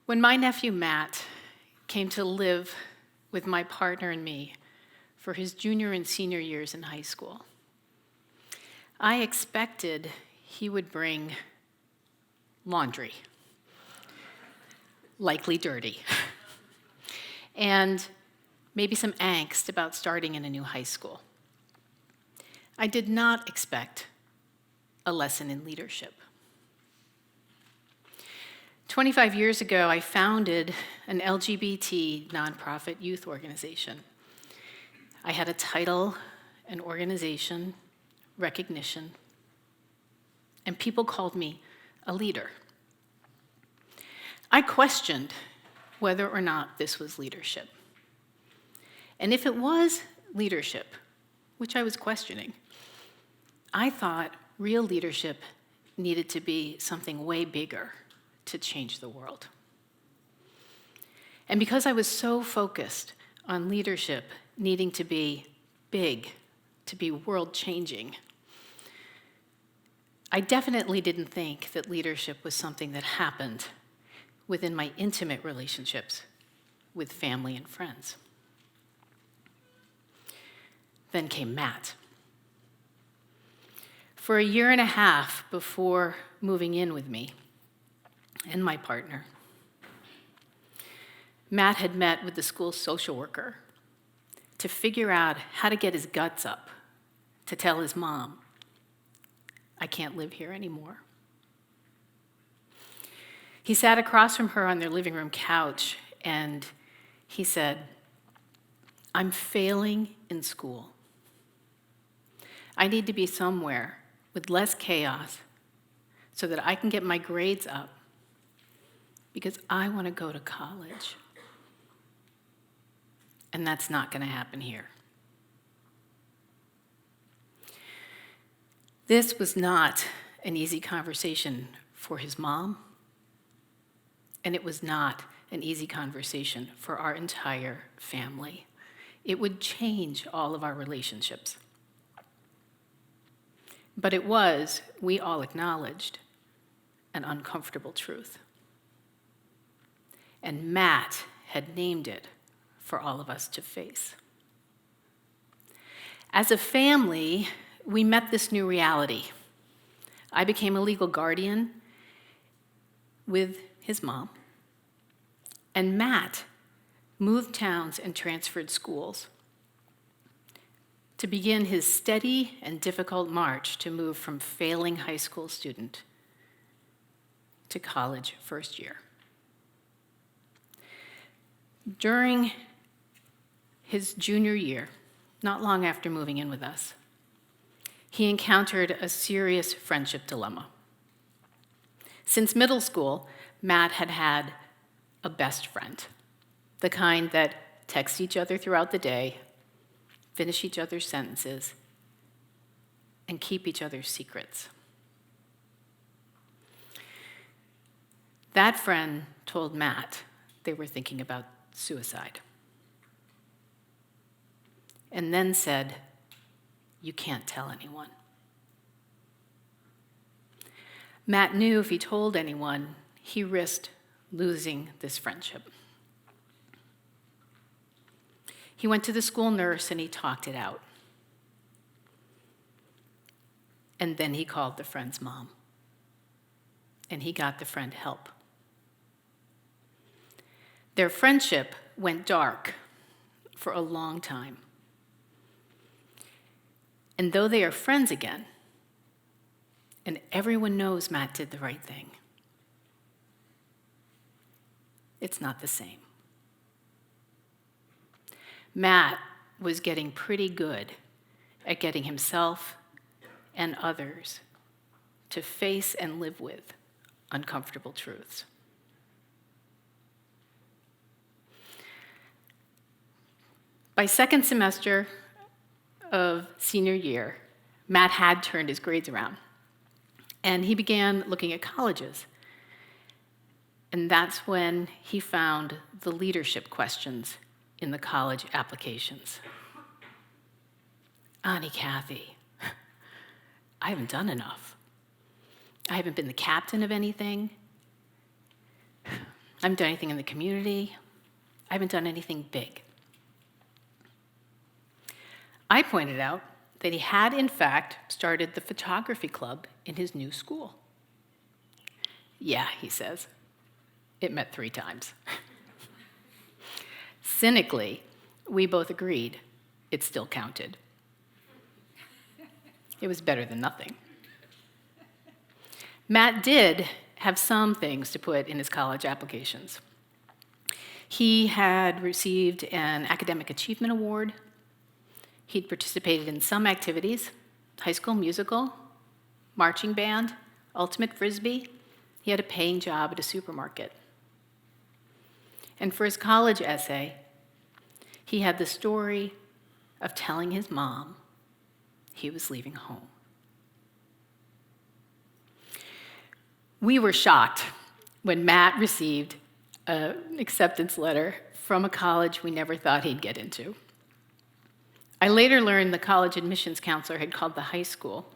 When my nephew Matt came to live with my partner and me for his junior and senior years in high school, I expected he would bring laundry, likely dirty, and maybe some angst about starting in a new high school. I did not expect a lesson in leadership. 25 years ago, I founded an LGBT nonprofit youth organization. I had a title, an organization, recognition, and people called me a leader. I questioned whether or not this was leadership. And if it was leadership, which I was questioning, I thought real leadership needed to be something way bigger to change the world. And because I was so focused on leadership needing to be big, to be world-changing, I definitely didn't think that leadership was something that happened within my intimate relationships with family and friends. Then came Matt. For a year and a half before moving in with me and my partner, Matt had met with the school's social worker to figure out how to get his guts up to tell his mom, "I can't live here anymore." He sat across from her on their living room couch and he said, "I'm failing in school. I need to be somewhere with less chaos so that I can get my grades up because I want to go to college. And that's not going to happen here." This was not an easy conversation for his mom, and it was not an easy conversation for our entire family. It would change all of our relationships. But it was, we all acknowledged, an uncomfortable truth. And Matt had named it for all of us to face. As a family, we met this new reality. I became a legal guardian with his mom, and Matt moved towns and transferred schools to begin his steady and difficult march to move from failing high school student to college first year. During his junior year, not long after moving in with us, he encountered a serious friendship dilemma. Since middle school, Matt had had a best friend, the kind that text each other throughout the day, finish each other's sentences, and keep each other's secrets. That friend told Matt they were thinking about suicide, and then said, "You can't tell anyone." Matt knew if he told anyone, he risked losing this friendship. He went to the school nurse and he talked it out. And then he called the friend's mom. And he got the friend help. Their friendship went dark for a long time. And though they are friends again, and everyone knows Matt did the right thing, it's not the same. Matt was getting pretty good at getting himself and others to face and live with uncomfortable truths. By second semester of senior year, Matt had turned his grades around, and he began looking at colleges. And that's when he found the leadership questions in the college applications. Auntie Cathy, I haven't done enough. I haven't been the captain of anything. I haven't done anything in the community. I haven't done anything big. I pointed out that he had, in fact, started the photography club in his new school. Yeah, he says, it met 3 times. Cynically, we both agreed it still counted. It was better than nothing. Matt did have some things to put in his college applications. He had received an academic achievement award. He'd participated in some activities: High School Musical, marching band, ultimate frisbee. He had a paying job at a supermarket. And for his college essay, he had the story of telling his mom he was leaving home. We were shocked when Matt received an acceptance letter from a college we never thought he'd get into. I later learned the college admissions counselor had called the high school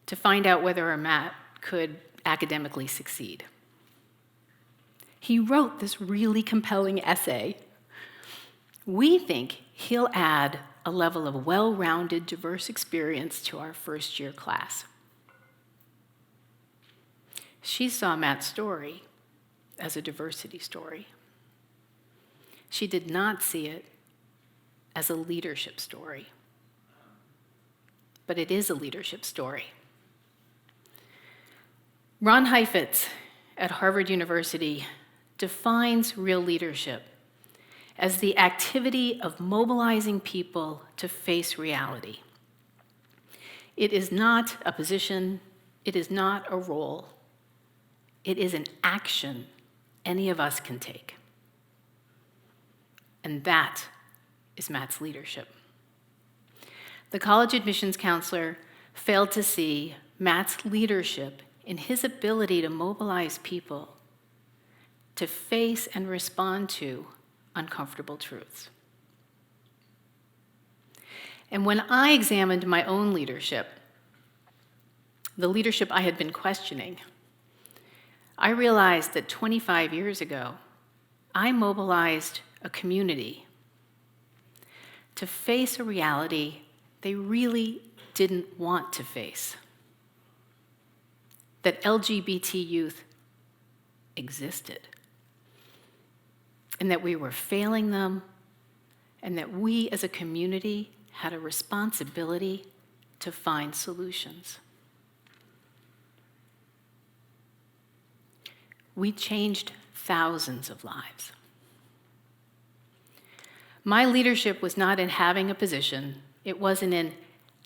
to find out whether Matt could academically succeed. He wrote this really compelling essay. We think he'll add a level of well-rounded, diverse experience to our first-year class. She saw Matt's story as a diversity story. She did not see it as a leadership story. But it is a leadership story. Ron Heifetz at Harvard University defines real leadership as the activity of mobilizing people to face reality. It is not a position, it is not a role, it is an action any of us can take. And that is Matt's leadership. The college admissions counselor failed to see Matt's leadership in his ability to mobilize people to face and respond to uncomfortable truths. And when I examined my own leadership, the leadership I had been questioning, I realized that 25 years ago, I mobilized a community to face a reality they really didn't want to face. That LGBT youth existed, and that we were failing them, and that we as a community had a responsibility to find solutions. We changed thousands of lives. My leadership was not in having a position. It wasn't in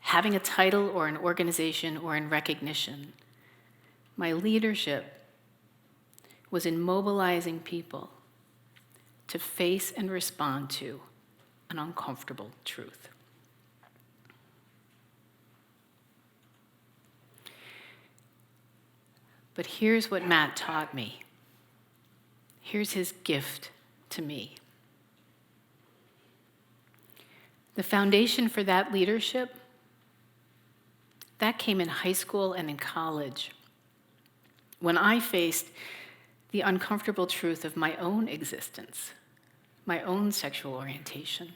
having a title or an organization or in recognition. My leadership was in mobilizing people to face and respond to an uncomfortable truth. But here's what Matt taught me. Here's his gift to me. The foundation for that leadership, that came in high school and in college, when I faced the uncomfortable truth of my own existence, my own sexual orientation.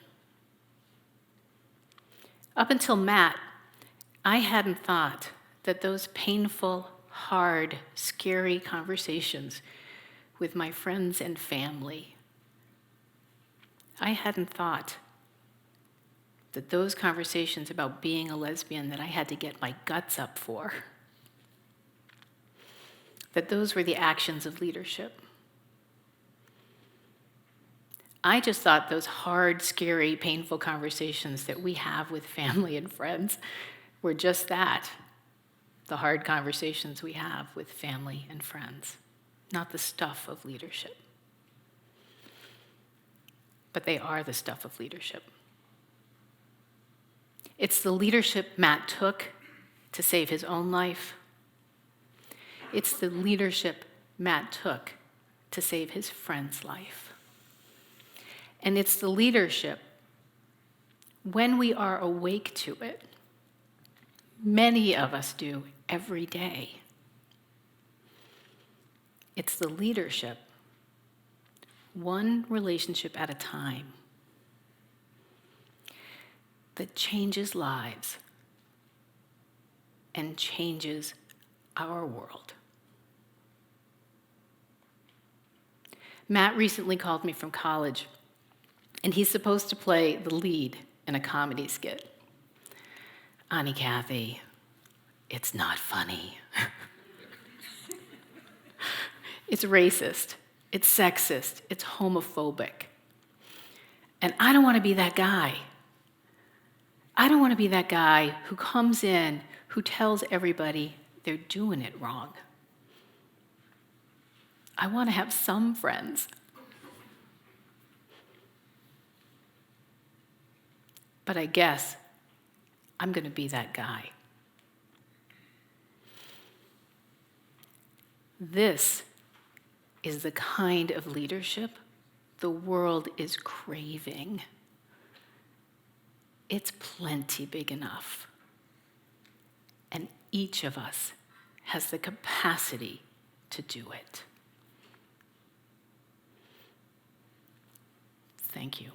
Up until Matt, I hadn't thought that those painful, hard, scary conversations with my friends and family, I hadn't thought that those conversations about being a lesbian that I had to get my guts up for, that those were the actions of leadership. I just thought those hard, scary, painful conversations that we have with family and friends were just that, the hard conversations we have with family and friends, not the stuff of leadership. But they are the stuff of leadership. It's the leadership Matt took to save his own life. It's the leadership Matt took to save his friend's life. And it's the leadership, when we are awake to it, many of us do every day. It's the leadership, one relationship at a time, that changes lives and changes our world. Matt recently called me from college, and he's supposed to play the lead in a comedy skit. Honey, Cathy, it's not funny. It's racist, it's sexist, it's homophobic. And I don't want to be that guy. I don't want to be that guy who comes in, who tells everybody they're doing it wrong. I want to have some friends. But I guess I'm going to be that guy. This is the kind of leadership the world is craving. It's plenty big enough. And each of us has the capacity to do it. Thank you.